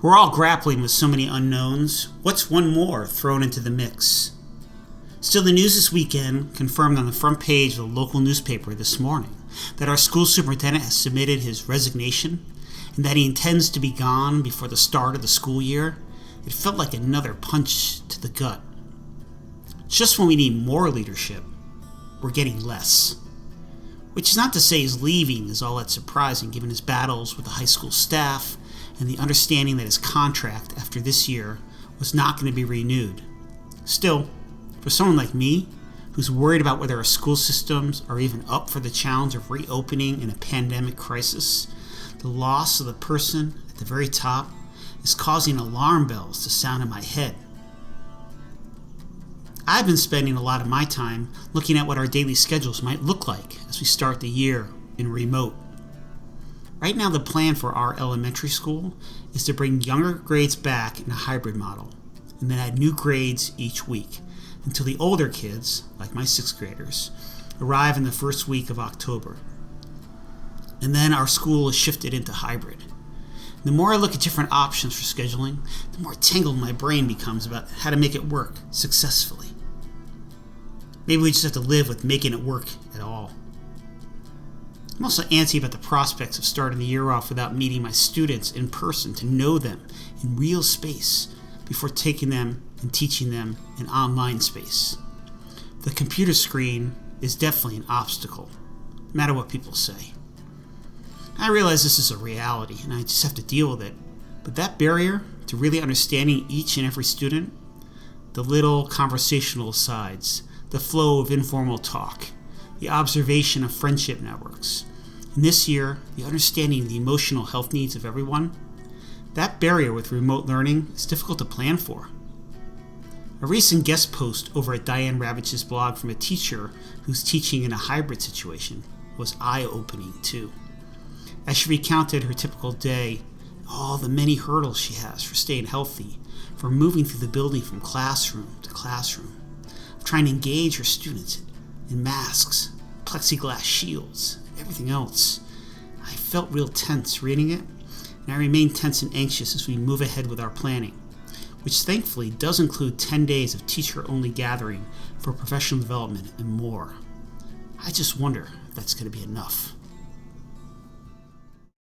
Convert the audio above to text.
We're all grappling with so many unknowns. What's one more thrown into the mix? Still, the news this weekend confirmed on the front page of the local newspaper this morning that our school superintendent has submitted his resignation and that he intends to be gone before the start of the school year. It felt like another punch to the gut. Just when we need more leadership, we're getting less. Which is not to say his leaving is all that surprising given his battles with the high school staff and the understanding that his contract after this year was not going to be renewed. Still, for someone like me, who's worried about whether our school systems are even up for the challenge of reopening in a pandemic crisis, the loss of the person at the very top is causing alarm bells to sound in my head. I've been spending a lot of my time looking at what our daily schedules might look like as we start the year in remote. Right now, the plan for our elementary school is to bring younger grades back in a hybrid model and then add new grades each week until the older kids, like my 6th graders, arrive in the first week of October. And then our school is shifted into hybrid. The more I look at different options for scheduling, the more tangled my brain becomes about how to make it work successfully. Maybe we just have to live with making it work at all. I'm also antsy about the prospects of starting the year off without meeting my students in person to know them in real space before taking them and teaching them in online space. The computer screen is definitely an obstacle, no matter what people say. I realize this is a reality and I just have to deal with it, but that barrier to really understanding each and every student, the little conversational asides, the flow of informal talk, the observation of friendship networks, and this year, the understanding of the emotional health needs of everyone, that barrier with remote learning is difficult to plan for. A recent guest post over at Diane Ravitch's blog from a teacher who's teaching in a hybrid situation was eye-opening too. As she recounted her typical day, all the many hurdles she has for staying healthy, for moving through the building from classroom to classroom, of trying to engage her students in masks, plexiglass shields, and everything else. I felt real tense reading it, and I remain tense and anxious as we move ahead with our planning, which thankfully does include 10 days of teacher-only gathering for professional development and more. I just wonder if that's going to be enough.